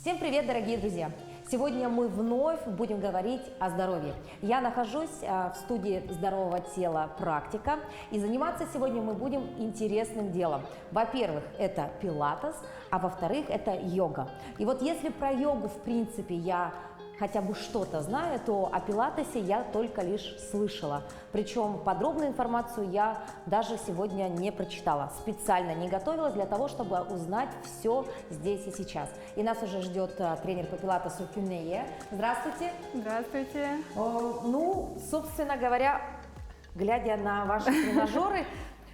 Всем привет, дорогие друзья! Сегодня мы вновь будем говорить о здоровье. Я нахожусь в студии здорового тела «Практика», и заниматься сегодня мы будем интересным делом. Во-первых, это пилатес, а во-вторых, это йога. И вот если про йогу, в принципе, я хотя бы что-то знаю, то о пилатесе я только лишь слышала. Причем подробную информацию я даже сегодня не прочитала. Специально не готовилась для того, чтобы узнать все здесь и сейчас. И нас уже ждет тренер по пилатесу Кюнея. Здравствуйте. Здравствуйте. Ну, собственно говоря, глядя на ваши тренажеры,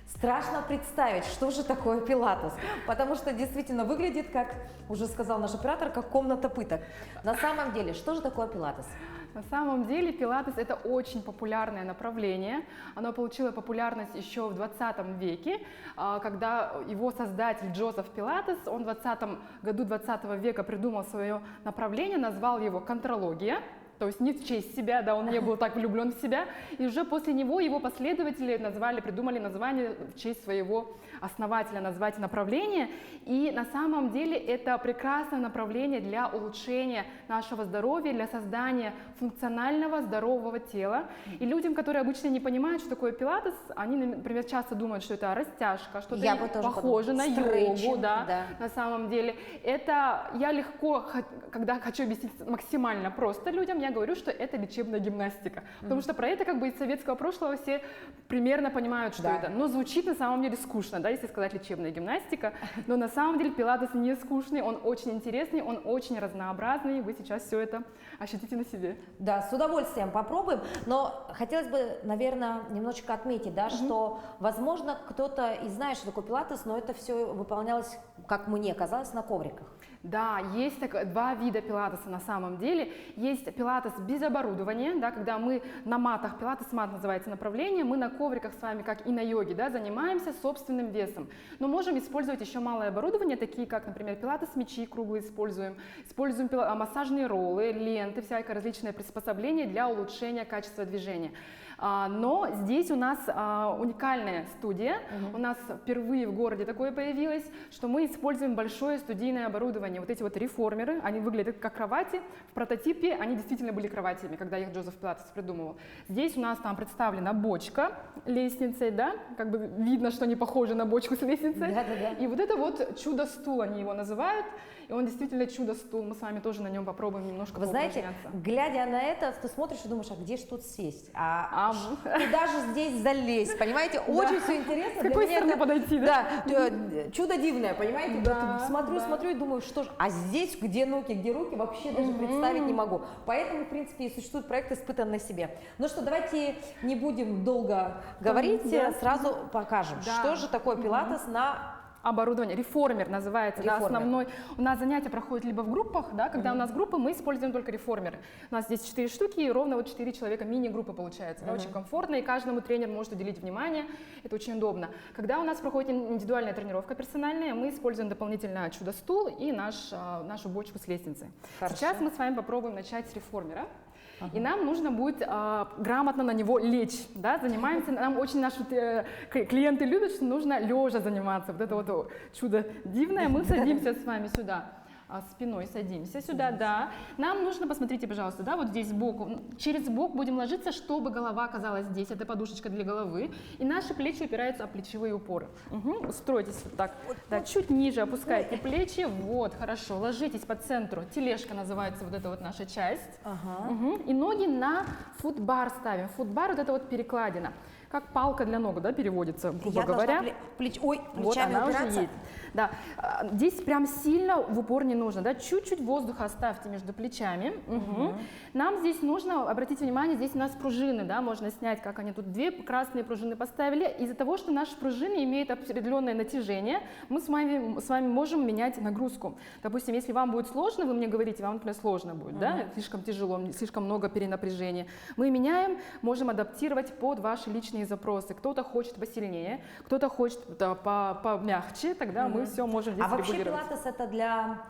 страшно представить, что же такое пилатес, потому что действительно выглядит, как уже сказал наш оператор, как комната пыток. На самом деле, что же такое пилатес? На самом деле пилатес – это очень популярное направление. Оно получило популярность еще в 20 веке, когда его создатель Джозеф Пилатес, он в 20 году 20 века придумал свое направление, назвал его контрология. То есть не в честь себя, да, он не был так влюблен в себя. И уже после него его последователи придумали название в честь своего основателя, назвать направление. И на самом деле это прекрасное направление для улучшения нашего здоровья, для создания функционального здорового тела. И людям, которые обычно не понимают, что такое пилатес, они, например, часто думают, что это растяжка, что-то похоже на йогу, да. На самом деле это я легко, когда хочу объяснить максимально просто людям, я говорю, что это лечебная гимнастика. Потому что про это как бы из советского прошлого все примерно понимают, что это. Но звучит на самом деле скучно, да, если сказать лечебная гимнастика. Но на самом деле пилатес не скучный, он очень интересный, он очень разнообразный. Вы сейчас все это ощутите на себе. Да, с удовольствием попробуем. Но хотелось бы, наверное, немножечко отметить, да, что, возможно, кто-то и знает, что такое пилатес, но это все выполнялось, как мне казалось, на ковриках. Да, есть два вида пилатеса на самом деле. Есть пилатес без оборудования, да, когда мы на матах, пилатес-мат называется направление, мы на ковриках с вами, как и на йоге, да, занимаемся собственным весом. Но можем использовать еще малое оборудование, такие как, например, пилатес-мячи круглые используем массажные роллы, ленты, всякое различное приспособление для улучшения качества движения. Но здесь у нас уникальная студия, у нас впервые в городе такое появилось, что мы используем большое студийное оборудование. Вот эти вот реформеры, они выглядят как кровати, в прототипе они действительно были кроватями, когда их Джозеф Пилатес придумывал. Здесь у нас там представлена бочка лестницей, да, как бы видно, что они похожи на бочку с лестницей. Да. И вот это вот чудо-стул они его называют, и он действительно чудо-стул, мы с вами тоже на нем попробуем немножко поупражняться. Вы знаете, глядя на это, ты смотришь и думаешь, а где же тут сесть? Куда же здесь залезть, понимаете? Очень все интересно. С какой стороны подойти, да? Да, чудо дивное, понимаете? Да, смотрю и думаю, что же, а здесь где ноги, где руки, вообще даже представить не могу. Поэтому, в принципе, и существует проект «Испытан на себе». Ну что, давайте не будем долго говорить, сразу покажем, что же такое пилатес на оборудование, реформер называется, да, основной. У нас занятия проходят либо в группах, да, когда у нас группы, мы используем только реформеры. У нас здесь 4 штуки, и ровно вот 4 человека, мини-группа получается, да, очень комфортно, и каждому тренер может уделить внимание, это очень удобно. Когда у нас проходит индивидуальная тренировка персональная, мы используем дополнительно чудо-стул и нашу бочку с лестницей. Хорошо. Сейчас мы с вами попробуем начать с реформера. И нам нужно будет грамотно на него лечь, да, занимаемся, нам очень наши клиенты любят, что нужно лежа заниматься, вот это вот чудо дивное, мы садимся с вами сюда. Спиной садимся сюда, да. Нам нужно, посмотрите, пожалуйста, да, вот здесь сбоку, через бок будем ложиться, чтобы голова оказалась здесь, это подушечка для головы, и наши плечи упираются о плечевые упоры. Устройтесь вот так, да, чуть ниже опускайте плечи, вот, хорошо, ложитесь по центру, тележка называется вот эта вот наша часть, и ноги на футбар ставим, футбар вот это вот перекладина. Как палка для ног, да, переводится, грубо говоря. Вот она уже едет. Да. Здесь прям сильно в упор не нужно, да, чуть-чуть воздуха оставьте между плечами. Нам здесь нужно, обратите внимание, здесь у нас пружины, да, можно снять, как они тут, 2 красные пружины поставили. Из-за того, что наши пружины имеют определенное натяжение, мы с вами можем менять нагрузку. Допустим, если вам будет сложно, вы мне говорите, вам, например, сложно будет, да, слишком тяжело, слишком много перенапряжения. Мы меняем, можем адаптировать под ваши личные запросы. Кто-то хочет посильнее, кто-то хочет помягче, тогда мы все можем здесь регулировать. А вообще пилатес это для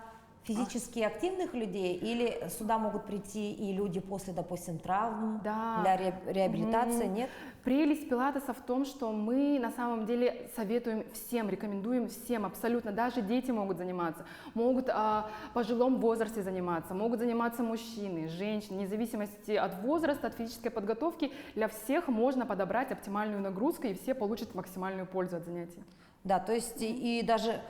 физически активных людей или сюда могут прийти и люди после, допустим, травм Да. для реабилитации, нет? Прелесть пилатеса в том, что мы на самом деле советуем всем, рекомендуем всем абсолютно, даже дети могут заниматься, могут в пожилом возрасте заниматься, могут заниматься мужчины, женщины, вне зависимости от возраста, от физической подготовки, для всех можно подобрать оптимальную нагрузку и все получат максимальную пользу от занятий. Да, то есть и даже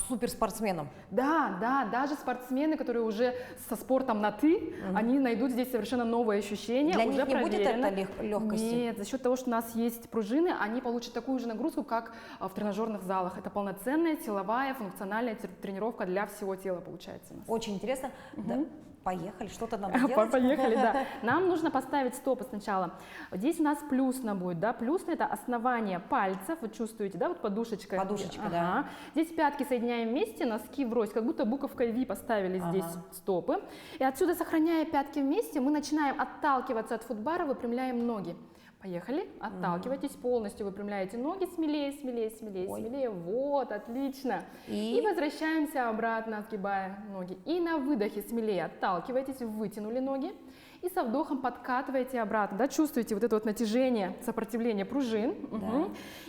суперспортсменам. Да, даже спортсмены, которые уже со спортом на «ты», они найдут здесь совершенно новые ощущения, Для уже них не будет проверено. это легкости? Нет, за счет того, что у нас есть пружины, они получат такую же нагрузку, как в тренажерных залах. Это полноценная силовая функциональная тренировка для всего тела получается у нас. Очень интересно. Да, поехали, что-то надо делать. Поехали, да. Нам нужно поставить стопы сначала. Здесь у нас плюсно будет, да, плюсно это основание пальцев, вы чувствуете, да, вот подушечка. Подушечка, Ага. да. Здесь пятки соединяем вместе, носки врозь, как будто буковкой V поставили здесь стопы. И отсюда, сохраняя пятки вместе, мы начинаем отталкиваться от футбара, выпрямляем ноги. Поехали, отталкивайтесь полностью, выпрямляете ноги, смелее, смелее, смелее, смелее, вот, отлично. И возвращаемся обратно, сгибая ноги. И на выдохе смелее отталкивайтесь, вытянули ноги. И со вдохом подкатываете обратно, да, чувствуете вот это вот натяжение, сопротивление пружин. Да.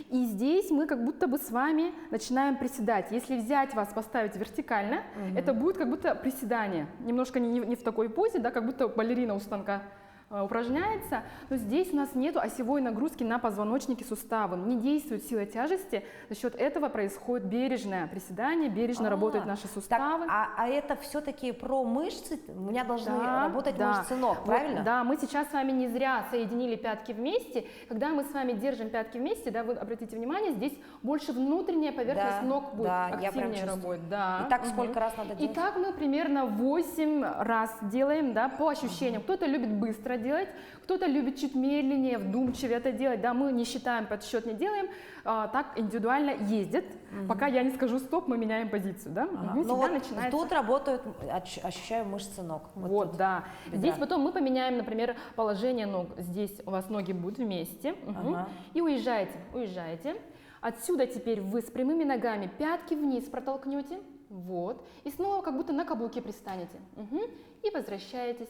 И здесь мы как будто бы с вами начинаем приседать. Если взять вас, поставить вертикально, это будет как будто приседание. Немножко не в такой позе, да, как будто балерина у станка упражняется, но здесь у нас нет осевой нагрузки на позвоночники, суставы, не действует сила тяжести, за счет этого происходит бережное приседание, бережно работают наши суставы. Так, а это все-таки про мышцы? У меня должны работать мышцы ног, правильно? Да, мы сейчас с вами не зря соединили пятки вместе. Когда мы с вами держим пятки вместе, да, вы обратите внимание, здесь больше внутренняя поверхность ног будет активнее работать. Да. И так сколько раз надо делать? И так мы примерно 8 раз делаем, да, по ощущениям. Кто-то любит быстро делать, кто-то любит чуть медленнее, вдумчивее это делать. Да, мы не считаем, подсчет не делаем, так индивидуально ездят. Пока я не скажу стоп, мы меняем позицию. Да? Ну вот тут работают, ощущаю мышцы ног. Вот, да. Здесь потом мы поменяем, например, положение ног. Здесь у вас ноги будут вместе. И уезжаете. Отсюда теперь вы с прямыми ногами пятки вниз протолкнете. Вот. И снова как будто на каблуке пристанете. И возвращаетесь.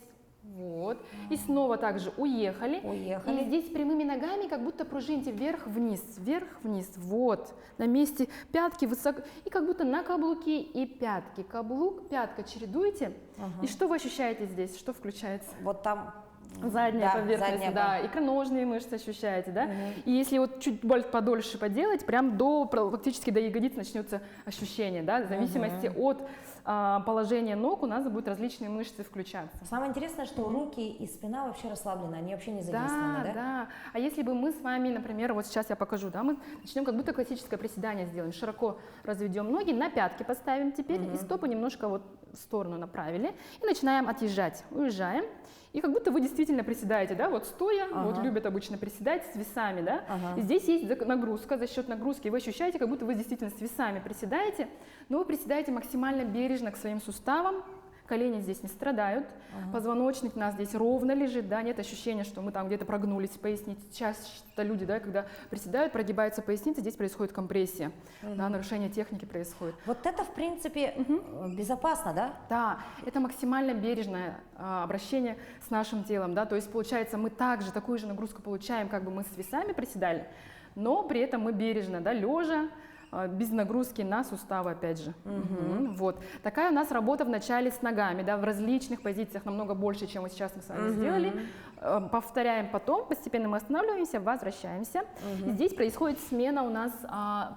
Вот. И снова также уехали. И здесь прямыми ногами как будто пружините вверх-вниз, вверх-вниз. Вот. На месте пятки высоко. И как будто на каблуке и пятки. Каблук, пятка чередуете. И что вы ощущаете здесь? Что включается? Вот там задняя поверхность, да, икроножные мышцы ощущаете, да. И если вот чуть подольше поделать, прям практически до ягодиц начнется ощущение, да, в зависимости от положения ног у нас будут различные мышцы включаться. Самое интересное, что руки и спина вообще расслаблены, они вообще не задействованы, да? Да. А если бы мы с вами, например, вот сейчас я покажу, да, мы начнем как будто классическое приседание сделаем, широко разведем ноги, на пятки поставим теперь, и стопы немножко вот в сторону направили, и начинаем отъезжать, уезжаем. И как будто вы действительно приседаете, да, вот стоя, вот любят обычно приседать с весами, да. И здесь есть нагрузка, за счет нагрузки вы ощущаете, как будто вы действительно с весами приседаете, но вы приседаете максимально бережно к своим суставам, колени здесь не страдают, позвоночник у нас здесь ровно лежит, да, нет ощущения, что мы там где-то прогнулись в пояснице. Часто люди, да, когда приседают, прогибаются поясницы, здесь происходит компрессия, да, нарушение техники происходит. Вот это, в принципе, безопасно, да? Да, это максимально бережное обращение с нашим телом, да, то есть получается мы также такую же нагрузку получаем, как бы мы с весами приседали, но при этом мы бережно, да, лежа, без нагрузки на суставы, опять же. Вот. Такая у нас работа в начале с ногами, да, в различных позициях, намного больше, чем вот сейчас мы с вами сделали. Повторяем потом, постепенно мы останавливаемся, возвращаемся. И здесь происходит смена у нас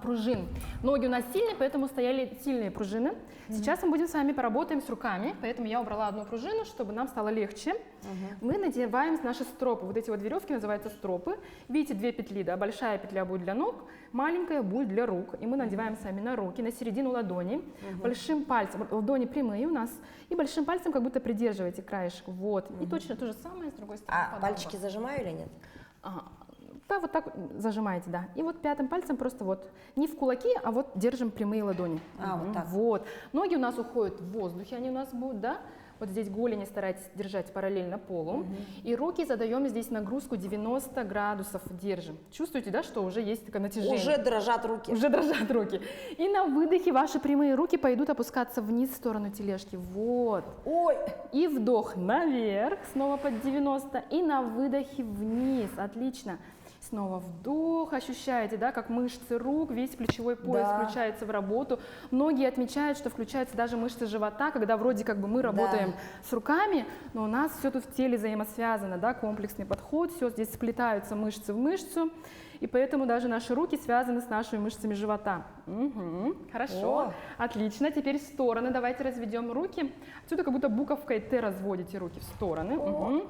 пружин. Ноги у нас сильные, поэтому стояли сильные пружины. Сейчас мы будем с вами поработаем с руками, поэтому я убрала одну пружину, чтобы нам стало легче. Мы надеваем наши стропы, вот эти вот веревки называются стропы. Видите, 2 петли, да, большая петля будет для ног, маленькая будет для рук. И мы надеваем сами на руки, на середину ладони, большим пальцем, ладони прямые у нас, и большим пальцем как будто придерживаете краешек, вот. И точно то же самое с другой стороны. А пальчики зажимаю или нет? Да, вот так зажимаете, да. И вот пятым пальцем просто вот, не в кулаки, а вот держим прямые ладони. Вот так. Вот. Ноги у нас уходят в воздухе, они у нас будут, да. Вот здесь голени старайтесь держать параллельно полу. И руки задаем здесь нагрузку 90 градусов держим. Чувствуете, да, что уже есть такое натяжение? Уже дрожат руки. Уже дрожат руки. И на выдохе ваши прямые руки пойдут опускаться вниз в сторону тележки. Вот. Ой. И вдох наверх, снова под 90. И на выдохе вниз. Отлично. Снова вдох, ощущаете, да, как мышцы рук, весь плечевой пояс включается в работу. Многие отмечают, что включаются даже мышцы живота, когда вроде как бы мы работаем с руками, но у нас все тут в теле взаимосвязано, да, комплексный подход, все здесь сплетаются мышцы в мышцу, и поэтому даже наши руки связаны с нашими мышцами живота. Хорошо, отлично. Теперь в стороны давайте разведем руки. Отсюда как будто буковкой Т разводите руки в стороны.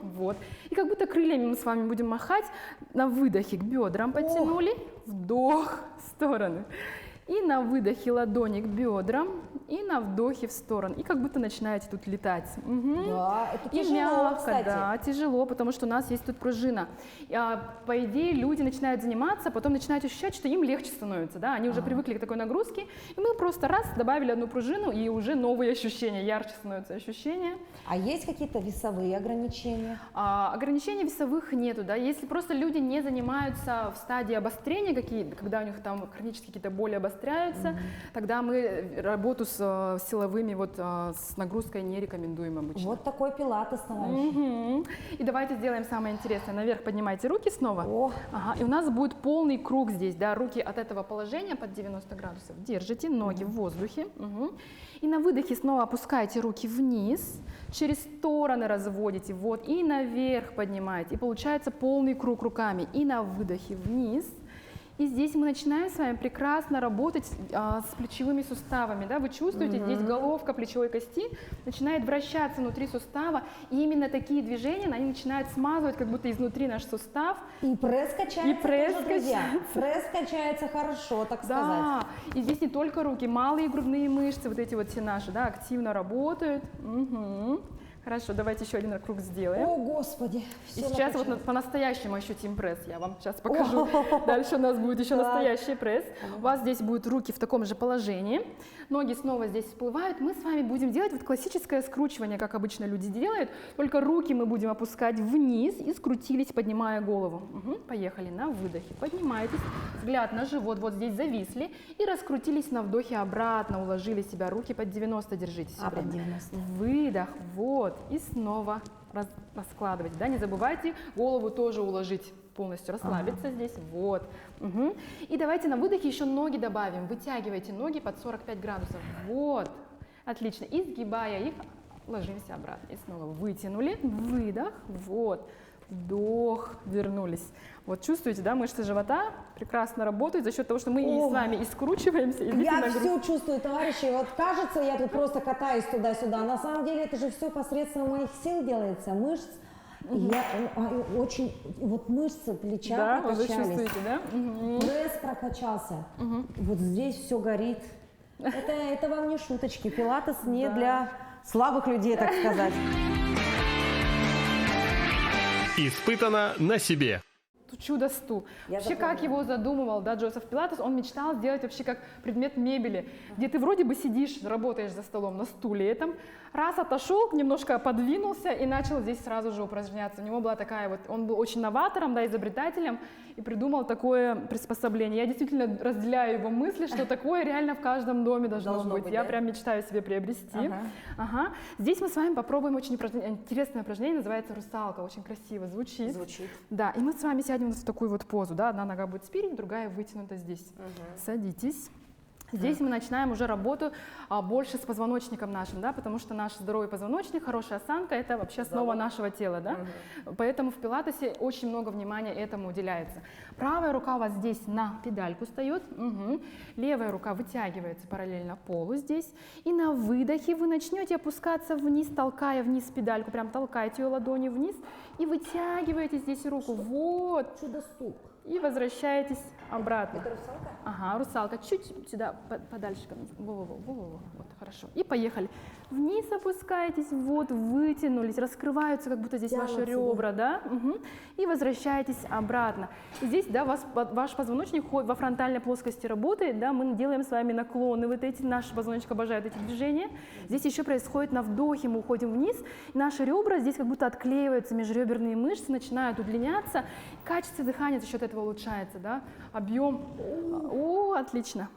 Вот. И как будто крыльями мы с вами будем махать. На выдохе к бедрам подтянули. Вдох в стороны. И на выдохе ладони к бедрам, и на вдохе в сторону. И как будто начинаете тут летать. Да, это и тяжело, мягко, кстати. да, тяжело, потому что у нас есть тут пружина. По идее, люди начинают заниматься, потом начинают ощущать, что им легче становится. Да? Они уже привыкли к такой нагрузке. И мы просто раз добавили одну пружину, и уже новые ощущения, ярче становятся ощущения. А есть какие-то весовые ограничения? Ограничений весовых нету, да, если просто люди не занимаются в стадии обострения, когда у них там хронические какие-то боли обостряются, тогда мы работу с силовыми, с нагрузкой не рекомендуем обычно. Вот такой пилатес, товарищи. И давайте сделаем самое интересное. Наверх поднимайте руки снова. О. Ага, и у нас будет полный круг здесь, да, руки от этого положения под 90 градусов. Держите ноги в воздухе. И на выдохе снова опускайте руки вниз, через стороны разводите, вот, и наверх поднимаете. И получается полный круг руками. И на выдохе вниз. И здесь мы начинаем с вами прекрасно работать с плечевыми суставами. Да? Вы чувствуете, здесь головка плечевой кости начинает вращаться внутри сустава. И именно такие движения, они начинают смазывать как будто изнутри наш сустав. И пресс качается И пресс тоже, друзья. качается. Пресс качается хорошо, так сказать. Да, и здесь не только руки, малые грудные мышцы, вот эти вот все наши, да, активно работают. Хорошо, давайте еще один круг сделаем. О, Господи. И сейчас вот по-настоящему ощутим пресс. Я вам сейчас покажу. Дальше у нас будет еще настоящий пресс. У вас здесь будут руки в таком же положении. Ноги снова здесь всплывают. Мы с вами будем делать вот классическое скручивание, как обычно люди делают. Только руки мы будем опускать вниз и скрутились, поднимая голову. Поехали. На выдохе. Поднимайтесь. Взгляд на живот. Вот здесь зависли. И раскрутились на вдохе обратно. Уложили себя. Руки под 90 держите. Под 90. Выдох. Вот. И снова раскладывать. Да? Не забывайте голову тоже уложить, полностью расслабиться здесь. Вот. И давайте на выдохе еще ноги добавим. Вытягивайте ноги под 45 градусов. Вот. Отлично. И сгибая их, ложимся обратно. И снова вытянули. Выдох. Вот. Вдох. Вернулись. Вот чувствуете, да, мышцы живота прекрасно работают за счет того, что мы с вами и скручиваемся, и Я все чувствую, товарищи. Вот кажется, я тут просто катаюсь туда-сюда. На самом деле это же все посредством моих сил делается, мышц. Я очень, вот мышцы плеча прокачались. Уже чувствуете, да? Пресс прокачался. Вот здесь все горит. Это вам не шуточки. Пилатес не для слабых людей, так сказать. Испытано на себе. Чудо-стул. Вообще, как его задумывал, да, Джозеф Пилатес, он мечтал сделать вообще как предмет мебели, где ты вроде бы сидишь, работаешь за столом на стуле этом, раз отошел, немножко подвинулся и начал здесь сразу же упражняться. У него была такая вот, он был очень новатором, да, изобретателем и придумал такое приспособление. Я действительно разделяю его мысли, что такое реально в каждом доме должно быть. Я прям мечтаю себе приобрести. Здесь мы с вами попробуем очень интересное упражнение, называется русалка, очень красиво звучит. Да, и мы с вами сядем в такую вот позу, да, одна нога будет спереди, другая вытянута здесь. Садитесь. Здесь мы начинаем уже работу больше с позвоночником нашим, да, потому что наш здоровый позвоночник, хорошая осанка – это вообще основа нашего тела, да. Поэтому в пилатесе очень много внимания этому уделяется. Правая рука у вас здесь на педальку встает, левая рука вытягивается параллельно полу здесь, и на выдохе вы начнете опускаться вниз, толкая вниз педальку, прям толкаете ее ладонью вниз и вытягиваете здесь руку, вот. Чудо-стул. И возвращаетесь обратно. Это русалка? Ага, русалка. Чуть сюда подальше. Во-во-во. Вот, хорошо. И поехали. Вниз опускаетесь, вот, вытянулись, раскрываются, как будто здесь ваши Тянутся, ребра, да? И возвращаетесь обратно. И здесь, да, ваш позвоночник во фронтальной плоскости работает, да, мы делаем с вами наклоны, вот эти, наш позвоночник обожает эти движения. Здесь еще происходит на вдохе, мы уходим вниз, и наши ребра здесь как будто отклеиваются, межреберные мышцы начинают удлиняться, качество дыхания за счет этого улучшается, да, объем, отлично.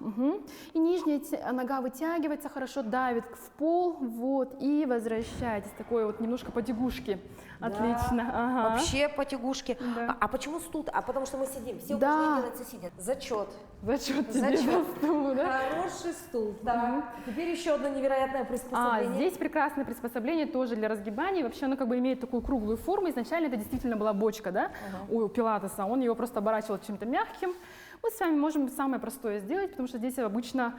И нижняя нога вытягивается, хорошо давит в пол, вот, и возвращайтесь, такой вот немножко потягушки, отлично. Ага. Вообще потягушки. Да. А почему стул? А потому что мы сидим, все Да. упражнения делаются сидя. Зачет. Зачет тебе Зачет. за стул, да? Хороший стул. Так. Теперь еще одно невероятное приспособление. Здесь прекрасное приспособление тоже для разгибания. Вообще оно как бы имеет такую круглую форму. Изначально это действительно была бочка, да, у пилатеса. Он ее просто оборачивал чем-то мягким. Мы с вами можем самое простое сделать, потому что здесь обычно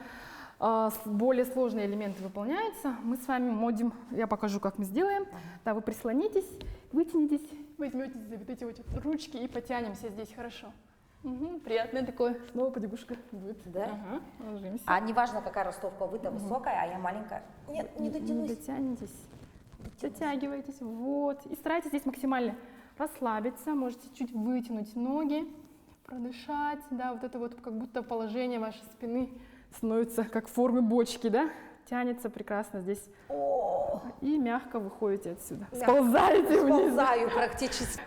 более сложные элементы выполняются. Мы с вами модим, я покажу, как мы сделаем. Да, вы прислонитесь, вытянетесь, возьмете за вот эти вот ручки и потянемся здесь, хорошо. Приятное такое, снова потягушка будет. Да? Ага, ложимся. А неважно, какая ростовка, вы-то высокая, а я маленькая. Нет, не дотянусь. Дотянетесь, дотягиваетесь, вот. И старайтесь здесь максимально расслабиться, можете чуть вытянуть ноги, продышать, да, вот это вот как будто положение вашей спины становится как в форме бочки, да, тянется прекрасно здесь. И мягко выходите отсюда, сползаете вниз. Сползаю практически.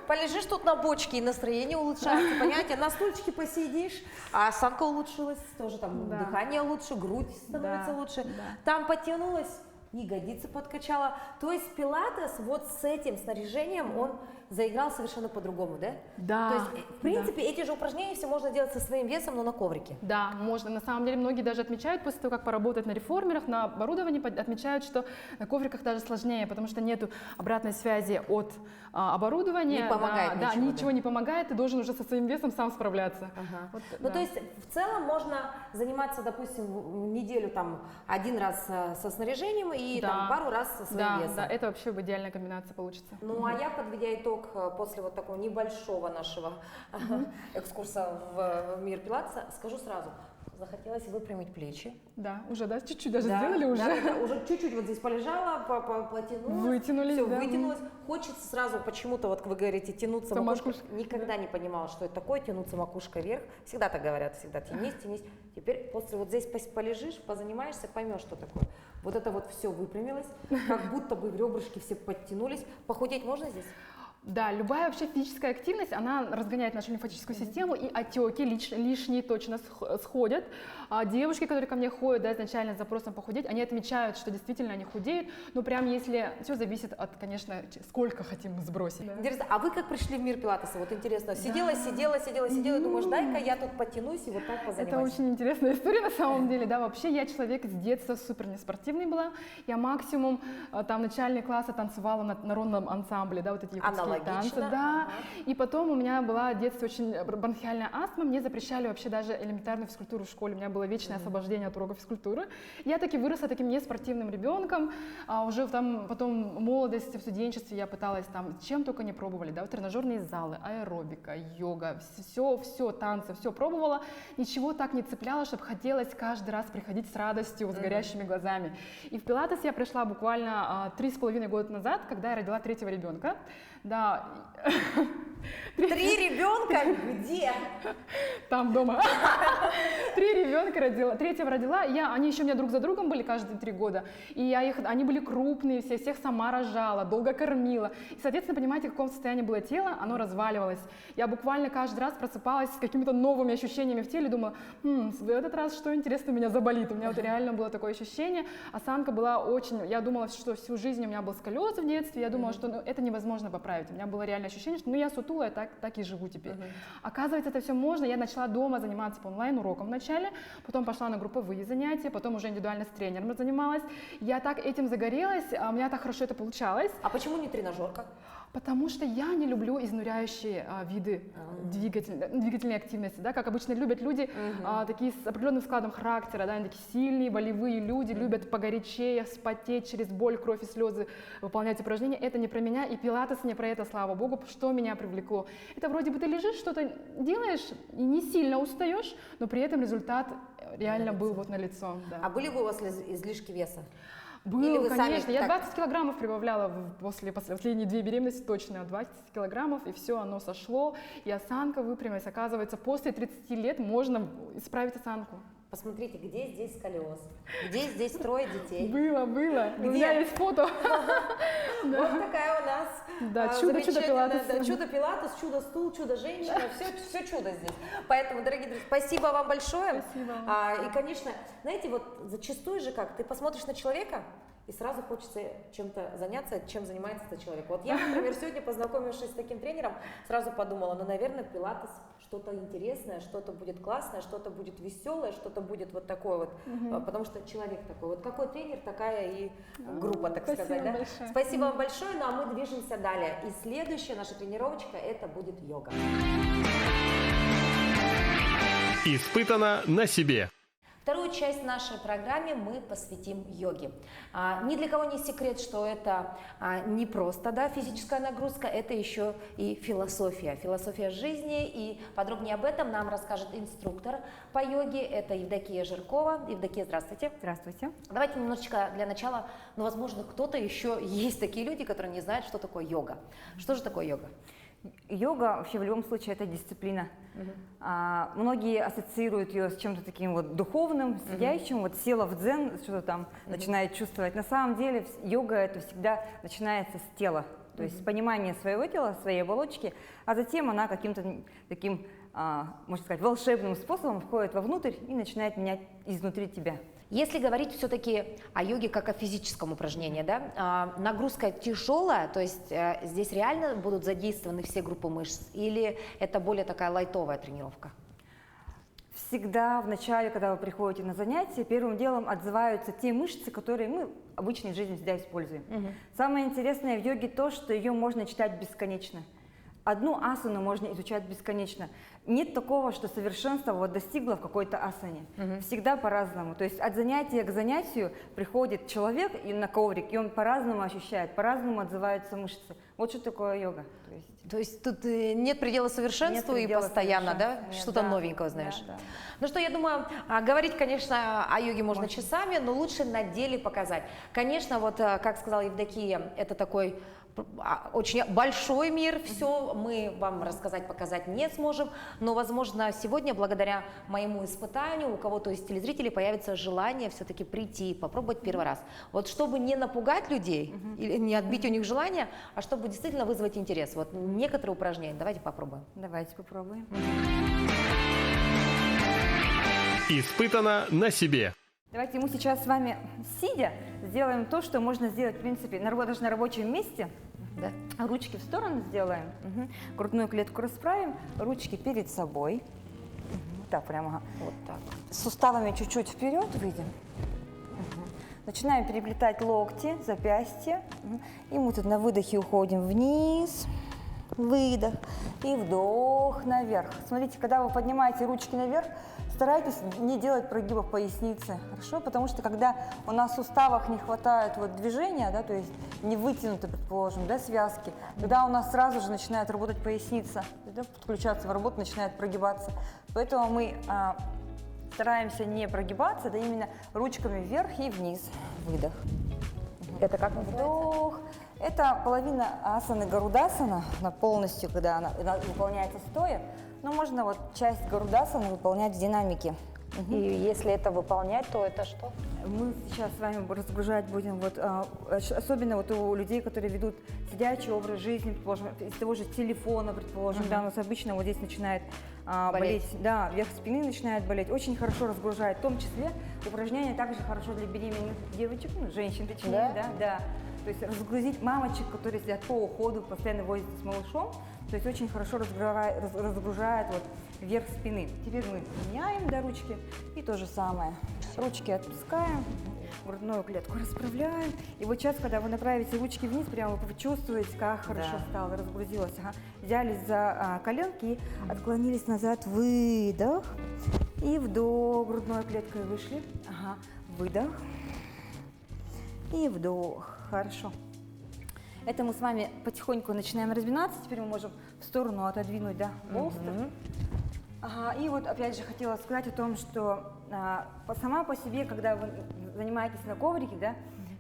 Полежишь тут на бочке, и настроение улучшается, понимаете? На стульчике посидишь, а осанка улучшилась, тоже там Да. дыхание лучше, грудь становится Да, лучше. да. Там потянулась, ягодицы подкачала. То есть пилатес вот с этим снаряжением, он заиграл совершенно по-другому, да? Да. То есть, в принципе, эти же упражнения все можно делать со своим весом, но на коврике. Да, можно. На самом деле многие даже отмечают, после того, как поработают на реформерах, на оборудовании, отмечают, что на ковриках даже сложнее, потому что нету обратной связи от оборудования. Не помогает да, ничего, ничего да. не помогает, ты должен уже со своим весом сам справляться. Ага. Вот, Ну, да. то есть, в целом можно заниматься, допустим, в неделю там один раз со снаряжением и там пару раз со своим весом. Да, это вообще идеальная комбинация получится. Ну, а я, подведя итог после вот такого небольшого нашего экскурса в мир пилатеса, скажу сразу, захотелось выпрямить плечи. Да, уже, да, чуть-чуть даже Да, сделали уже. да, уже чуть-чуть вот здесь полежала, потянулась. Вытянулись, все, да. вытянулась. Хочется сразу почему-то, вот вы говорите, тянуться По макушкой. макушке, Никогда не понимала, что это такое, тянуться макушкой вверх. Всегда так говорят, всегда тянись, тянись. Теперь после вот здесь полежишь, позанимаешься, поймешь, что такое. Вот это вот все выпрямилось, как будто бы ребрышки все подтянулись. Похудеть можно здесь? Да, любая вообще физическая активность, она разгоняет нашу лимфатическую систему, и отеки лишние точно сходят. А девушки, которые ко мне ходят, да, изначально с запросом похудеть, они отмечают, что действительно они худеют, но прям если, все зависит от, конечно, сколько хотим сбросить. Да. Интересно, а вы как пришли в мир пилатеса? Вот интересно, сидела, и думаешь, дай-ка я тут потянусь и вот так позанимаюсь. Это очень интересная история на самом деле, да, вообще я человек с детства супер неспортивный была, я максимум там начальные классы танцевала на народном ансамбле, да, вот эти якутские танцы, да, и потом у меня была в детстве очень бронхиальная астма, мне запрещали вообще даже элементарную физкультуру в школе, у меня было вечное освобождение от уроков физкультуры, я таки выросла таким неспортивным ребенком, а уже там потом в молодости, в студенчестве я пыталась там, чем только не пробовали, да, вот тренажерные залы, аэробика, йога, все, танцы, все пробовала, ничего так не цепляло, чтобы хотелось каждый раз приходить с радостью, с горящими глазами. И в пилатес я пришла буквально 3,5 года назад, когда я родила третьего ребенка. Да. 3 ребенка? Где? Там дома. 3 ребенка родила, третьего родила, они еще у меня друг за другом были каждые 3 года, и они были крупные, всех сама рожала, долго кормила, и, соответственно, понимаете, в каком состоянии было тело, оно разваливалось. Я буквально каждый раз просыпалась с какими-то новыми ощущениями в теле, думала, в этот раз что интересно меня заболит, у меня вот реально было такое ощущение, осанка была очень, я думала, что всю жизнь у меня был сколиоз в детстве, я думала, что это невозможно поправить, у меня было реальное ощущение, что я сутулая, так и живу теперь. Оказывается, это все можно, я начала дома заниматься по онлайн-урокам вначале, потом пошла на групповые занятия, потом уже индивидуально с тренером занималась, я так этим загорелась, у меня так хорошо это получалось. А почему не тренажерка? Потому что я не люблю изнуряющие виды двигательной активности, да, как обычно любят люди, такие с определенным складом характера, да, они такие сильные, волевые люди, любят погорячее, вспотеть через боль, кровь и слезы, выполнять упражнения. Это не про меня, и пилатес не про это, слава богу, что меня привлекло. Это вроде бы ты лежишь, что-то делаешь, и не сильно устаешь, но при этом результат реально был вот налицо. Да. А были бы у вас излишки веса? Или вы Был, сами конечно. Я так- 20 килограммов прибавляла после последние 2 беременности, точно 20 килограммов, и все, оно сошло, и осанка выпрямилась. Оказывается, после 30 лет можно исправить осанку. Посмотрите, где здесь сколиоз, где здесь 3 детей. Было. У Где? меня есть фото. Вот такая у нас Да, чудо замечательная, Пилатес. да, чудо Пилатес, чудо стул, чудо женщина, все чудо здесь. Поэтому, дорогие друзья, спасибо вам большое. Спасибо. И, конечно, знаете, вот зачастую же как, ты посмотришь на человека, и сразу хочется чем-то заняться, чем занимается этот человек. Вот я, например, сегодня, познакомившись с таким тренером, сразу подумала, ну, наверное, пилатес что-то интересное, что-то будет классное, что-то будет веселое, что-то будет вот такое вот, потому что человек такой. Вот какой тренер, такая и группа, так Спасибо сказать. Да? большое. Спасибо вам большое, ну а мы движемся далее. И следующая наша тренировочка, это будет йога. Испытано на себе. Вторую часть нашей программы мы посвятим йоге. Ни для кого не секрет, что это не просто физическая нагрузка, это еще и философия жизни. И подробнее об этом нам расскажет инструктор по йоге, это Евдокия Жиркова. Евдокия, здравствуйте. Здравствуйте. Давайте немножечко для начала, ну, возможно, кто-то еще, есть такие люди, которые не знают, что такое йога. Что же такое йога? Йога вообще в любом случае это дисциплина. Многие ассоциируют ее с чем-то таким вот духовным, сидящим, вот села в дзен, что-то там начинает чувствовать. На самом деле йога это всегда начинается с тела, то есть с понимания своего тела, своей оболочки, а затем она каким-то таким, можно сказать, волшебным способом входит вовнутрь и начинает менять изнутри тебя. Если говорить все-таки о йоге как о физическом упражнении, да, нагрузка тяжелая, то есть здесь реально будут задействованы все группы мышц, или это более такая лайтовая тренировка? Всегда в начале, когда вы приходите на занятия, первым делом отзываются те мышцы, которые мы в обычной жизни всегда используем. Самое интересное в йоге то, что ее можно читать бесконечно. Одну асану можно изучать бесконечно. Нет такого, что совершенство вот достигло в какой-то асане. Всегда по-разному. То есть от занятия к занятию приходит человек и на коврик, и он по-разному ощущает, по-разному отзываются мышцы. Вот что такое йога. То есть тут нет предела совершенству, Нет предела и постоянно, да, совершенству. Нет, что-то да, новенького знаешь. да. Ну что, я думаю, говорить, конечно, о йоге можно часами, но лучше на деле показать. Конечно, вот, как сказала Евдокия, это такой очень большой мир, все мы вам рассказать, показать не сможем, но, возможно, сегодня, благодаря моему испытанию, у кого-то из телезрителей появится желание все-таки прийти, попробовать первый раз. Вот чтобы не напугать людей, или не отбить у них желание, а чтобы действительно вызвать интерес. Вот некоторые упражнения, давайте попробуем. Давайте попробуем. Испытано на себе. Давайте мы сейчас с вами, сидя, сделаем то, что можно сделать, в принципе, даже на рабочем месте. Да. Ручки в сторону сделаем, грудную клетку расправим, ручки перед собой. Вот так прямо. Вот так. Суставами чуть-чуть вперед выйдем. Начинаем переплетать локти, запястья. И мы тут на выдохе уходим вниз. Выдох и вдох наверх. Смотрите, когда вы поднимаете ручки наверх, старайтесь не делать прогибов поясницы, хорошо? Потому что когда у нас в суставах не хватает вот движения, да, то есть не вытянуты, предположим, да, связки, тогда у нас сразу же начинает работать поясница, да, подключаться в работу, начинает прогибаться. Поэтому мы стараемся не прогибаться, да, именно ручками вверх и вниз. Выдох. Это как называется? Вдох. Это половина асаны гарудасана, она полностью, когда она выполняется стоя, но можно вот часть гарудасаны выполнять в динамике. И если это выполнять, то это что? Мы сейчас с вами разгружать будем, вот, особенно вот у людей, которые ведут сидячий образ жизни, предположим, из того же телефона, предположим, да, у нас обычно вот здесь начинает болеть, да, верх спины начинает болеть, очень хорошо разгружает, в том числе упражнения также хорошо для беременных девочек, ну, женщин, точнее, да. То есть разгрузить мамочек, которые сидят по уходу, постоянно возятся с малышом, то есть очень хорошо разгружает вот верх спины. Теперь мы меняем, да, ручки, и то же самое. Ручки отпускаем, грудную клетку расправляем. И вот сейчас, когда вы направите ручки вниз, прямо вы чувствуете, как хорошо стало, разгрузилось. Взялись за коленки и отклонились назад, выдох. И вдох, грудной клеткой вышли. Выдох. И вдох. Хорошо. Это мы с вами потихоньку начинаем разминаться. Теперь мы можем в сторону отодвинуть, да, болстер. И вот опять же хотела сказать о том, что сама по себе, когда вы занимаетесь на коврике, да,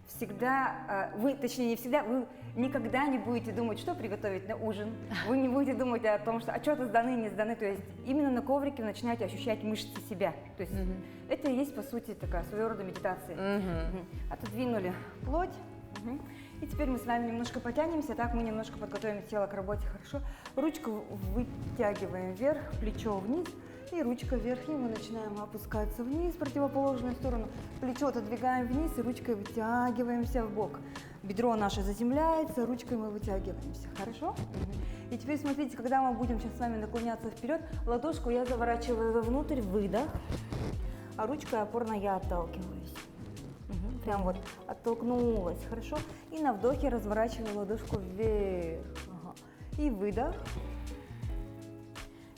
всегда, вы, точнее не всегда, вы никогда не будете думать, что приготовить на ужин, вы не будете думать о том, что отчеты сданы, не сданы, то есть именно на коврике вы начинаете ощущать мышцы себя, то есть это и есть по сути такая своего рода медитация. Отодвинули плоть, и теперь мы с вами немножко потянемся, так мы немножко подготовим тело к работе, хорошо, ручку вытягиваем вверх, плечо вниз, и ручка вверх, и мы начинаем опускаться вниз, в противоположную сторону. Плечо отодвигаем вниз, и ручкой вытягиваемся в бок. Бедро наше заземляется, ручкой мы вытягиваемся. Хорошо? И теперь смотрите, когда мы будем сейчас с вами наклоняться вперед, ладошку я заворачиваю вовнутрь, выдох, а ручкой опорно я отталкиваюсь. Прям вот оттолкнулась, хорошо? И на вдохе разворачиваю ладошку вверх. И выдох,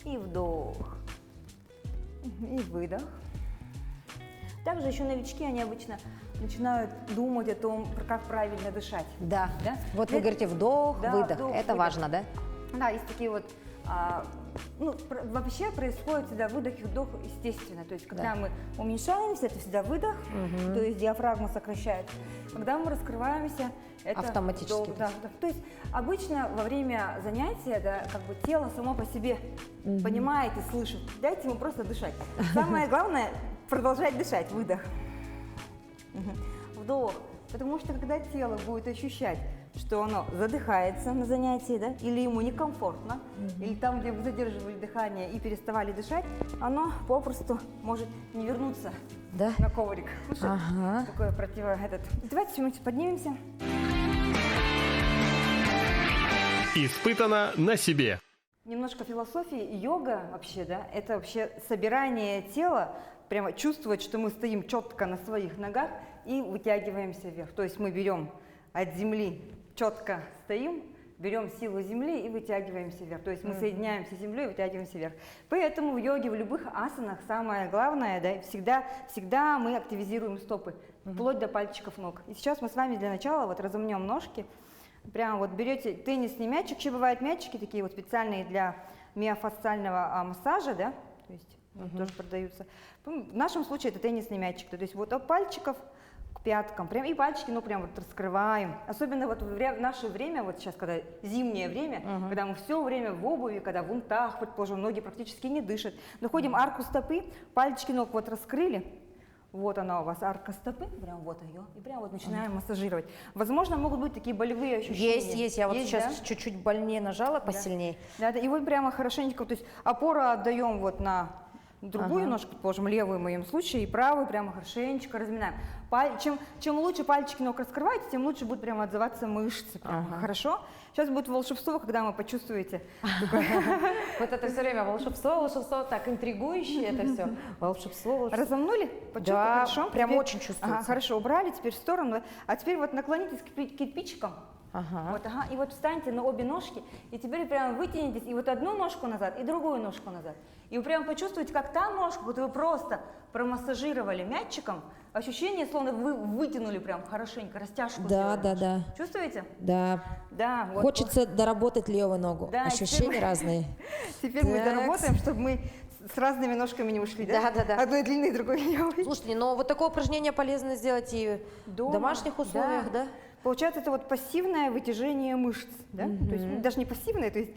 и вдох. И выдох. Также еще новички, они обычно начинают думать о том, как правильно дышать. Да. Да? Вот вы говорите вдох, Да, выдох. вдох, Это выдох. важно, да? Да, есть такие вот, вообще происходит всегда выдох и вдох естественно. То есть, когда мы уменьшаемся, это всегда выдох, то есть диафрагма сокращается. Когда мы раскрываемся, это Автоматически. вдох, да, вдох. То есть, обычно во время занятия, да, как бы тело само по себе понимает и слышит. Дайте ему просто дышать. Самое главное продолжать дышать. Выдох. Вдох. Потому что когда тело будет ощущать, что оно задыхается на занятии, да, или ему некомфортно, или там, где вы задерживали дыхание и переставали дышать, оно попросту может не вернуться на коврик. Ну, что такое Давайте мы поднимемся. Испытано на себе. Немножко философии. Йога вообще, да, это вообще собирание тела, прямо чувствовать, что мы стоим четко на своих ногах и вытягиваемся вверх. То есть мы берем от земли, четко стоим, берем силу земли и вытягиваемся вверх. То есть мы соединяемся с землей и вытягиваемся вверх. Поэтому в йоге, в любых асанах самое главное, да, всегда мы активизируем стопы, вплоть до пальчиков ног. И сейчас мы с вами для начала вот разомнем ножки. Прямо вот берете теннисный мячик, еще бывают мячики такие вот специальные для миофасциального массажа, да, то есть тоже продаются. В нашем случае это теннисный мячик, то есть вот от пальчиков к пяткам, прям и пальчики, ну прям вот раскрываем. Особенно вот в наше время, вот сейчас, когда зимнее время, когда мы все время в обуви, когда в унтах, предположим, ноги практически не дышат. Находим арку стопы, пальчики ног вот раскрыли. Вот она у вас, арка стопы, прям вот ее, и прям вот начинаем массажировать. Возможно, могут быть такие болевые ощущения. Есть. Я вот сейчас да? чуть-чуть больнее нажала, посильнее. Да, и вот прямо хорошенько, то есть опору отдаем вот на другую ножку, предположим, левую в моем случае, и правую прямо хорошенечко разминаем. Чем лучше пальчики ног раскрываете, тем лучше будут прямо отзываться мышцы. Хорошо? Сейчас будет волшебство, когда вы почувствуете. Вот это все время волшебство, так интригующе это все. Волшебство. Разомнули? Да, хорошо? прям очень чувствуется. Хорошо, убрали, теперь в сторону. А теперь вот наклонитесь к кирпичикам. И вот встаньте на обе ножки, и теперь прямо вытянитесь, и вот одну ножку назад, и другую ножку назад. И вы прямо почувствуете, как та ножка, вот вы просто промассажировали мячиком, ощущение, словно вы вытянули прям хорошенько, растяжку сделали. Да. Чувствуете? Да. Да. Вот, Хочется доработать левую ногу. Да, Ощущения разные. Теперь мы доработаем, чтобы мы с разными ножками не ушли, да? Да. Одной длинной, другой левой. Слушайте, но вот такое упражнение полезно сделать и в домашних условиях, да? Получается, это вот пассивное вытяжение мышц, да? То есть даже не пассивное, то есть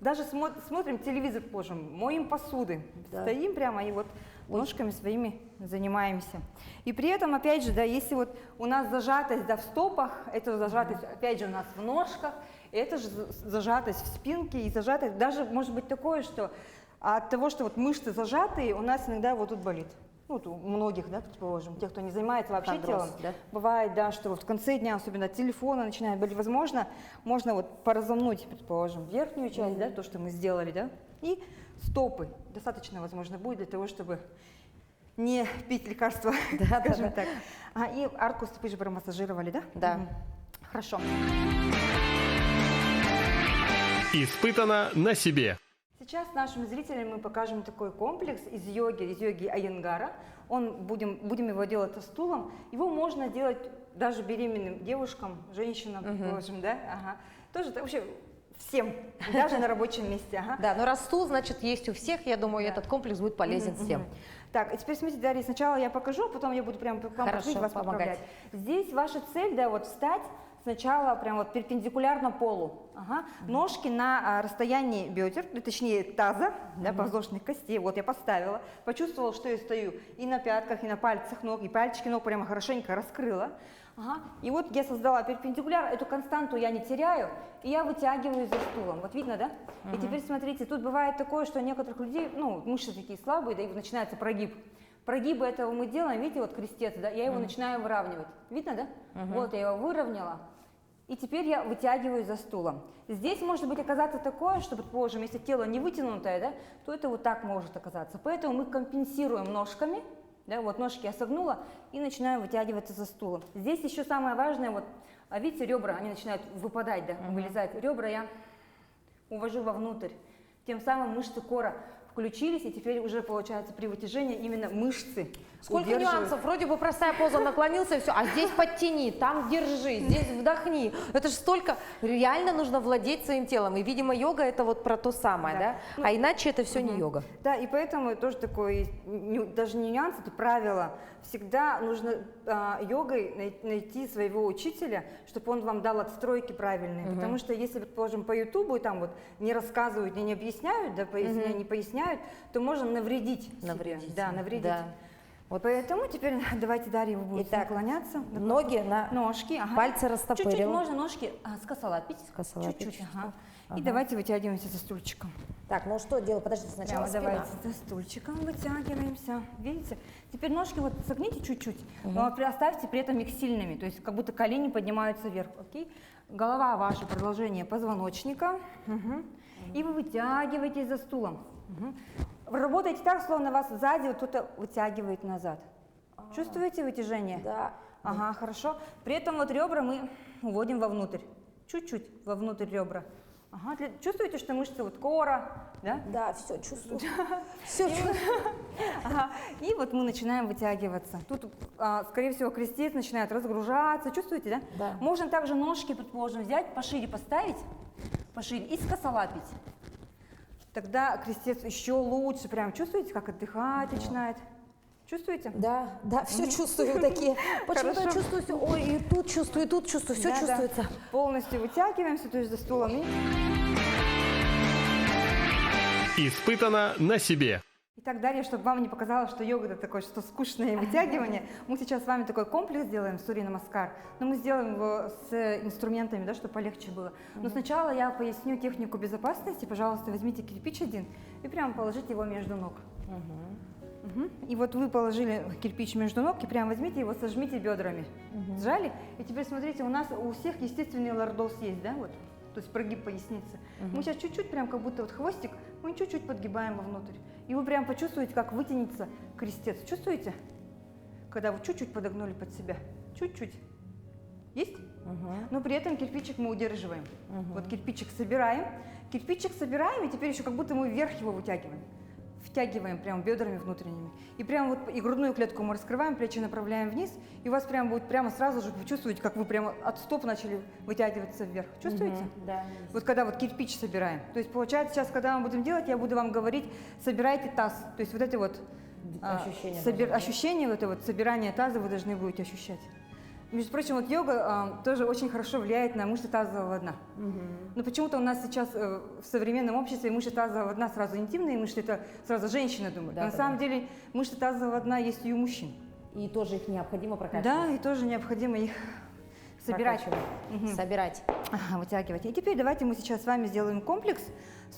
даже смотрим телевизор, можем, моем посуды, стоим прямо и вот ножками своими занимаемся. И при этом, опять же, да, если вот у нас зажатость, да, в стопах, это зажатость, опять же, у нас в ножках, это же зажатость в спинке и зажатость, даже может быть такое, что от того, что вот мышцы зажатые, у нас иногда вот тут болит. Ну, вот у многих, да, предположим, тех, кто не занимается вообще телом, да? Бывает, да, что вот в конце дня, особенно от телефона начинает болеть. Возможно, можно вот поразомнуть, предположим, верхнюю часть, да, то, что мы сделали, да, и стопы. Достаточно, возможно, будет для того, чтобы не пить лекарства, скажем так. И арку стопы же промассажировали, да? Да. Хорошо. Испытано на себе. Сейчас нашим зрителям мы покажем такой комплекс из йоги Айенгара. Будем его делать со стулом. Его можно делать даже беременным девушкам, женщинам, предположим, да? Тоже вообще всем, даже на рабочем месте. Да, но раз стул, значит, есть у всех, я думаю, этот комплекс будет полезен всем. Так, и теперь смотрите, Дарья, сначала я покажу, а потом я буду прям вам Хорошо, подходить, вас помогать. поправлять. Здесь ваша цель, да, вот встать сначала прям вот перпендикулярно полу. Ага. Ножки на расстоянии бедер, точнее таза, да, подвздошных костей. Вот я поставила, почувствовала, что я стою и на пятках, и на пальцах ног, и пальчики ног прямо хорошенько раскрыла. Ага. И вот я создала перпендикуляр, эту константу я не теряю, и я вытягиваюсь за стулом. Вот видно, да? И теперь смотрите, тут бывает такое, что у некоторых людей, ну, мышцы такие слабые, да, и начинается прогиб. Прогибы этого мы делаем, видите, вот крестец, да, я его начинаю выравнивать. Видно, да? Вот я его выровняла, и теперь я вытягиваюсь за стулом. Здесь может быть оказаться такое, что, предположим, если тело не вытянутое, да, то это вот так может оказаться. Поэтому мы компенсируем ножками, да, вот ножки я согнула и начинаю вытягиваться за стулом. Здесь еще самое важное, вот, видите, ребра, они начинают выпадать, да, вылезать. Ребра я увожу вовнутрь, тем самым мышцы кора включились, и теперь уже получается при вытяжении именно мышцы Сколько удерживают. нюансов, вроде бы простая поза, наклонился и все, а здесь подтяни, там держи, здесь вдохни. Это же столько, реально нужно владеть своим телом, и, видимо, йога это вот про то самое, да? Ну, А иначе это все не йога. Да, и поэтому тоже такое, даже не нюанс, это правило. Всегда нужно йогой найти своего учителя, чтобы он вам дал отстройки правильные. Потому что если, предположим, по Ютубу и там вот не рассказывают, не объясняют, да, не поясняют, то можно навредить себе. Да, навредить. Да. Вот поэтому теперь давайте, Дарья, вы будете Итак, наклоняться. Ноги на Ножки, ага. пальцы Чуть-чуть растопырила. можно ножки скосолапить. Скосолапить Чуть-чуть, чуть-чуть. ага. И давайте вытягиваемся за стульчиком. Так, ну что делать? Подождите, сначала Прямо спина. давайте за стульчиком вытягиваемся. Видите? Теперь ножки вот согните чуть-чуть, но оставьте при этом их сильными, то есть как будто колени поднимаются вверх. Окей? Голова ваша продолжение позвоночника. И вы вытягиваетесь за стулом. Вы работаете так, словно вас сзади вот кто-то вытягивает назад. Чувствуете вытяжение? Да. Ага, хорошо. При этом вот ребра мы уводим вовнутрь. Чуть-чуть вовнутрь ребра. Ага, чувствуете, что мышцы вот кора, да? Да, все чувствую. Все чувствую. Ага. И вот мы начинаем вытягиваться. Тут, скорее всего, крестец начинает разгружаться. Чувствуете, да? Да. Можно также ножки, предположим, взять, пошире поставить, пошире, и скосолапить. Тогда крестец еще лучше. Прям чувствуете, как отдыхать начинает? Чувствуете? Да, да, все чувствую такие. Почему-то Хорошо. чувствую все. Ой, и тут чувствую, все Да, да. чувствуется. Полностью вытягиваемся, то есть за стулом. Испытано на себе. Итак, Дарья, чтобы вам не показалось, что йога это такое, что скучное вытягивание, мы сейчас с вами такой комплекс сделаем, Сурья Намаскар, но мы сделаем его с инструментами, да, чтобы полегче было. Но сначала я поясню технику безопасности. Пожалуйста, возьмите кирпич один и прямо положите его между ног. И вот вы положили кирпич между ног, и прямо возьмите его, сожмите бедрами. Сжали. И теперь смотрите, у нас у всех естественный лордоз есть, да, вот, то есть прогиб поясницы. Мы сейчас чуть-чуть, прям как будто вот хвостик, мы чуть-чуть подгибаем вовнутрь. И вы прям почувствуете, как вытянется крестец. Чувствуете? Когда вы чуть-чуть подогнули под себя. Чуть-чуть. Есть? Но при этом кирпичик мы удерживаем. Вот кирпичик собираем, и теперь еще как будто мы вверх его вытягиваем. Втягиваем прям бедрами внутренними. И прям вот и грудную клетку мы раскрываем, плечи направляем вниз, и у вас прям будет прямо сразу же, вы чувствуете, как вы прямо от стоп начали вытягиваться вверх. Чувствуете? Да. Вот когда вот кирпич собираем. То есть получается сейчас, когда мы будем делать, я буду вам говорить, собирайте таз. То есть вот эти вот ощущения, вот это вот собирание таза вы должны будете ощущать. Между прочим, вот йога тоже очень хорошо влияет на мышцы тазового дна. Но почему-то у нас сейчас в современном обществе мышцы тазового дна сразу интимные мышцы, это сразу женщины думают. Да, На самом деле мышцы тазового дна есть и у мужчин. И тоже их необходимо прокачивать. Да, и тоже необходимо их собирать. Собирать. Ага, вытягивать. И теперь давайте мы сейчас с вами сделаем комплекс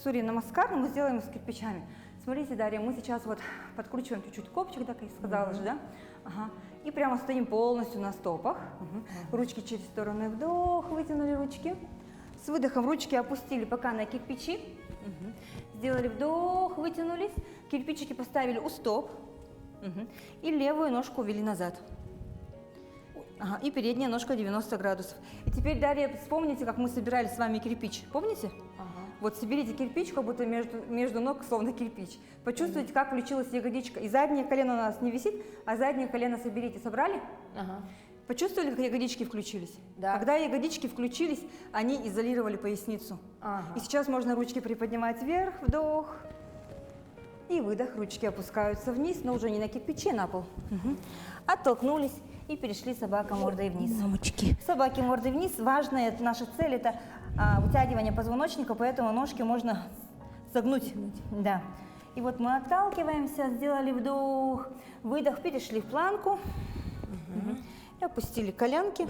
Сурья Намаскар, но мы сделаем с кирпичами. Смотрите, Дарья, мы сейчас вот подкручиваем чуть-чуть копчик, так и сказала же, да? Ага. И прямо стоим полностью на стопах. Ручки через стороны, вдох, вытянули ручки. С выдохом ручки опустили пока на кирпичи. Сделали вдох, вытянулись. Кирпичики поставили у стоп. И левую ножку увели назад. Ага, и передняя ножка 90 градусов. И теперь, Дарья, вспомните, как мы собирали с вами кирпич. Помните? Вот соберите кирпич, как будто между ног словно кирпич. Почувствуйте, как включилась ягодичка. И заднее колено у нас не висит, а заднее колено соберите. Собрали? Почувствовали, как ягодички включились? Да. Когда ягодички включились, они изолировали поясницу. И сейчас можно ручки приподнимать вверх, вдох. И выдох, ручки опускаются вниз, но уже не на кирпичи, а на пол. Оттолкнулись и перешли собака мордой вниз. Мамочки. Собаки мордой вниз. Важная наша цель – это вытягивание позвоночника, поэтому ножки можно согнуть. Да. И вот мы отталкиваемся, сделали вдох, выдох, перешли в планку. И опустили коленки.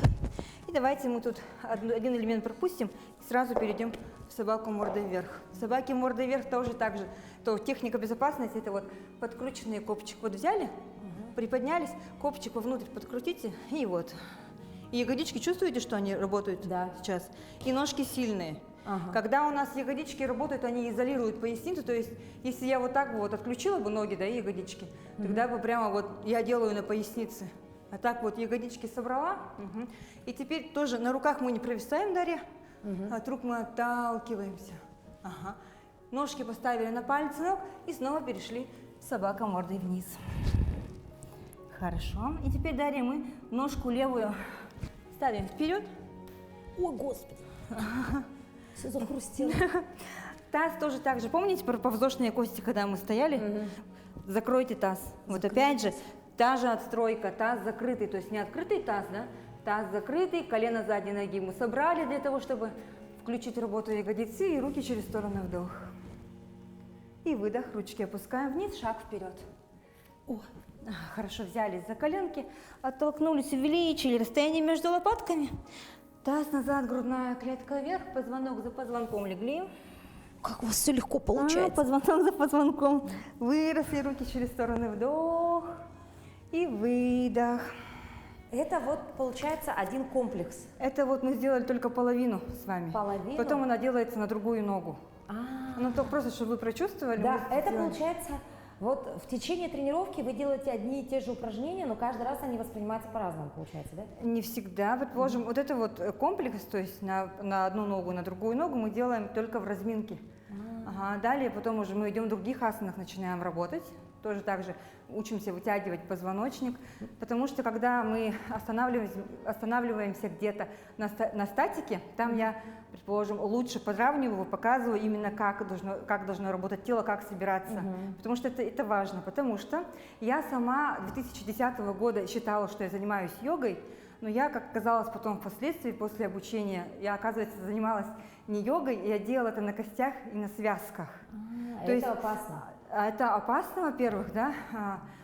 И давайте мы тут один элемент пропустим и сразу перейдем в собаку мордой вверх. Собаки мордой вверх тоже так же. То техника безопасности – это вот подкрученный копчик. Вот взяли, приподнялись, копчик вовнутрь подкрутите, и вот. И ягодички чувствуете, что они работают сейчас? И ножки сильные. Когда у нас ягодички работают, они изолируют поясницу, то есть если я вот так вот отключила бы ноги, да, и ягодички, тогда бы прямо вот я делаю на пояснице. А так вот ягодички собрала. И теперь тоже на руках мы не провисаем, Дарья, от рук мы отталкиваемся. Ножки поставили на пальцы ног и снова перешли собака мордой вниз. Хорошо. И теперь, Дарья, мы ножку левую ставим вперед. О, Господи. Все захрустело. Таз тоже так же. Помните про подвздошные кости, когда мы стояли? Закройте таз. Вот опять же, та же отстройка, таз закрытый, то есть не открытый таз, да? Таз закрытый, колено задней ноги мы собрали для того, чтобы включить работу ягодицы, и руки через стороны вдох. И выдох, ручки опускаем вниз, шаг вперед. Хорошо, взялись за коленки, оттолкнулись, увеличили расстояние между лопатками. Таз назад, грудная клетка вверх, позвонок за позвонком легли. Как у вас все легко получается. Позвонок за позвонком. Выросли, руки через стороны, вдох и выдох. Это вот получается один комплекс. Это вот мы сделали только половину с вами. Половину? Потом она делается на другую ногу. Ну, то просто, чтобы вы прочувствовали. Да, это получается, вот в течение тренировки вы делаете одни и те же упражнения, но каждый раз они воспринимаются по-разному, получается, да? Не всегда. Предположим, вот это вот комплекс, то есть на одну ногу, на другую ногу мы делаем только в разминке. Далее потом уже мы идем в других асанах, начинаем работать. Тоже так же учимся вытягивать позвоночник, потому что когда мы останавливаемся где-то на статике, там я, предположим, лучше подравниваю, показываю именно как должно работать тело, как собираться, потому что это важно, потому что я сама 2010 года считала, что я занимаюсь йогой, но я, как оказалось потом впоследствии, после обучения, я, оказывается, занималась не йогой, я делала это на костях и на связках. То это опасно. Это опасно, во-первых, да,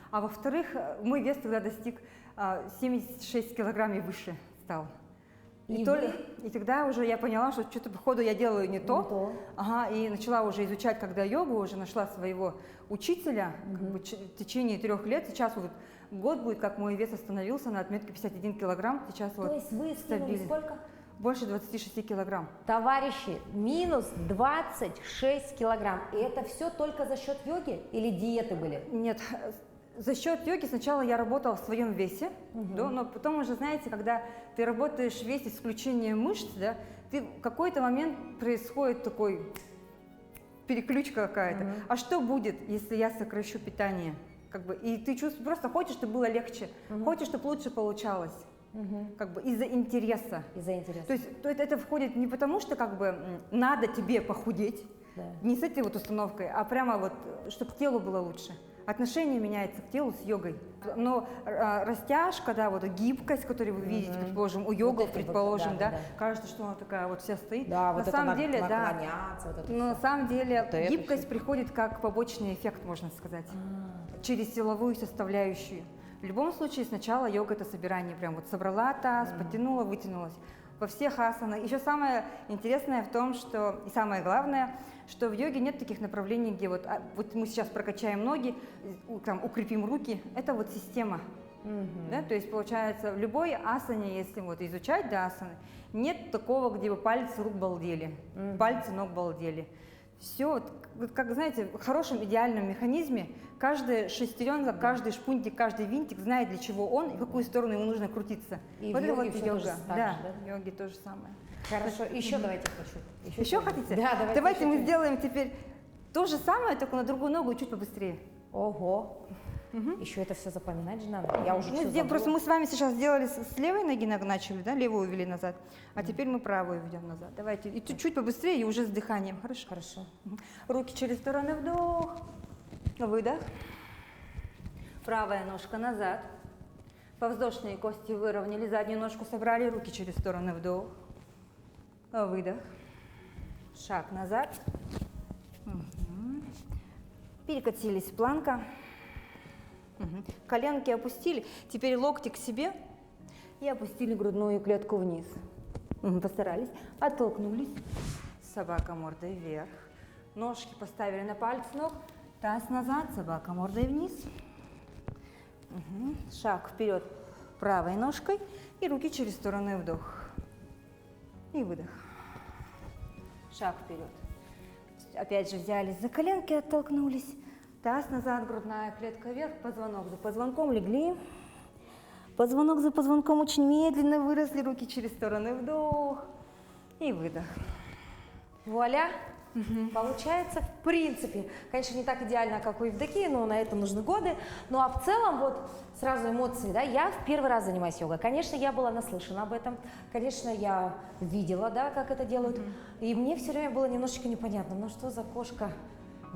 а во-вторых, мой вес тогда достиг 76 килограмм и выше стал. И тогда уже я поняла, что что-то, походу, я делаю не то. И начала уже изучать, когда йогу, уже нашла своего учителя как бы, в течение 3 лет. Сейчас вот год будет, как мой вес остановился на отметке 51 килограмм. Сейчас То вот есть вы скинули сколько? Больше 26 килограмм. Товарищи, минус 26 килограмм. И это все только за счет йоги или диеты были? Нет, за счет йоги сначала я работала в своем весе, да, но потом уже, знаете, когда ты работаешь весь исключением мышц, да, ты в какой-то момент происходит такой переключка какая-то. А что будет, если я сокращу питание? Как бы, и ты чувствуешь, просто хочешь, чтобы было легче, хочешь, чтобы лучше получалось. Как бы из-за интереса. Из-за интереса. То есть это входит не потому, что как бы надо тебе похудеть, не с этой вот установкой, а прямо вот, чтобы телу было лучше. Отношение меняется к телу с йогой. Но растяжка, да, вот гибкость, которую вы видите, предположим, у йогов, предположим, да, кажется, что она такая вот вся стоит. Да, на вот самом это деле, да. Вот это Но на самом деле вот гибкость приходит как побочный эффект, можно сказать, через силовую составляющую. В любом случае, сначала йога – это собирание. Прям вот собрала таз, подтянула, вытянулась. Во всех асанах. Еще самое интересное в том, что, и самое главное, что в йоге нет таких направлений, где вот мы сейчас прокачаем ноги, там, укрепим руки. Это вот система. Да? То есть, получается, в любой асане, если вот изучать да, асаны, нет такого, где бы пальцы рук балдели, пальцы ног балдели. Все, вот, как знаете, в хорошем идеальном механизме каждая шестеренка, каждый шпунтик, каждый винтик знает, для чего он и в какую сторону ему нужно крутиться. И вот в это йоге вот всё йога. тоже так Да, же, да? в йоге то же самое. Хорошо, еще давайте хочу. Еще хотите? Да, давайте мы еще. сделаем теперь то же самое, только на другую ногу и чуть побыстрее. Ого. Еще это все запоминать же надо. Я уже Ну, все просто мы с вами сейчас сделали с левой ноги начали, да, левую увели назад, а теперь мы правую ведем назад. Давайте и чуть побыстрее и уже с дыханием, хорошо? Хорошо. Руки через стороны, вдох. Выдох. Правая ножка назад. Подвздошные кости выровняли, заднюю ножку собрали, руки через стороны, вдох. Выдох. Шаг назад. Перекатились, планка. Коленки опустили, теперь локти к себе и опустили грудную клетку вниз. Постарались, оттолкнулись. Собака мордой вверх. Ножки поставили на пальцы ног. Таз назад, собака мордой вниз. Шаг вперед правой ножкой и руки через стороны, вдох. И выдох. Шаг вперед. Опять же взялись за коленки, оттолкнулись. Таз назад, грудная клетка вверх, позвонок за позвонком легли. Позвонок за позвонком очень медленно выросли, руки через стороны, вдох и выдох. Вуаля! Получается, в принципе, конечно, не так идеально, как у Евдокии, но на это нужны годы. Ну а в целом, вот сразу эмоции, да, я в первый раз занимаюсь йогой. Конечно, я была наслышана об этом, конечно, я видела, да, как это делают. И мне все время было немножечко непонятно, ну что за кошка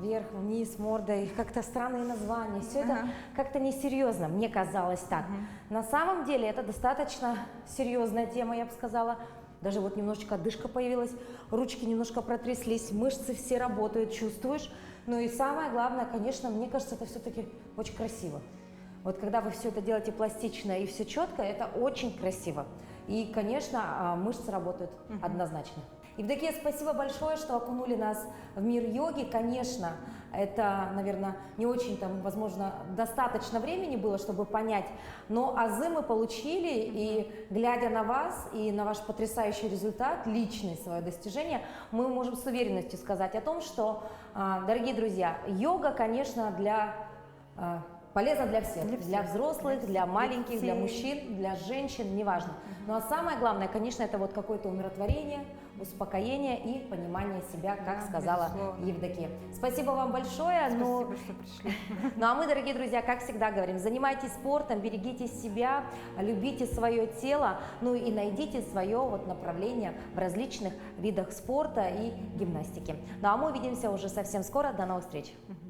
вверх, вниз, мордой, как-то странные названия, все это как-то несерьезно, мне казалось так. На самом деле это достаточно серьезная тема, я бы сказала. Даже вот немножечко отдышка появилась, ручки немножко протряслись, мышцы все работают, чувствуешь. Ну и самое главное, конечно, мне кажется, это все-таки очень красиво. Вот когда вы все это делаете пластично и все четко, это очень красиво. И, конечно, мышцы работают однозначно. Евдокия, спасибо большое, что окунули нас в мир йоги. Конечно, это, наверное, не очень, там, возможно, достаточно времени было, чтобы понять, но азы мы получили, и глядя на вас и на ваш потрясающий результат, личное свое достижение, мы можем с уверенностью сказать о том, что, дорогие друзья, йога, конечно, полезна для всех, для взрослых, для маленьких, для мужчин, для женщин, неважно. Ну а самое главное, конечно, это вот какое-то умиротворение, успокоение и понимание себя, как сказала Евдокия. Спасибо вам большое. Спасибо, что пришли. Ну а мы, дорогие друзья, как всегда говорим, занимайтесь спортом, берегите себя, любите свое тело, ну и найдите свое вот направление в различных видах спорта и гимнастики. Ну а мы увидимся уже совсем скоро. До новых встреч.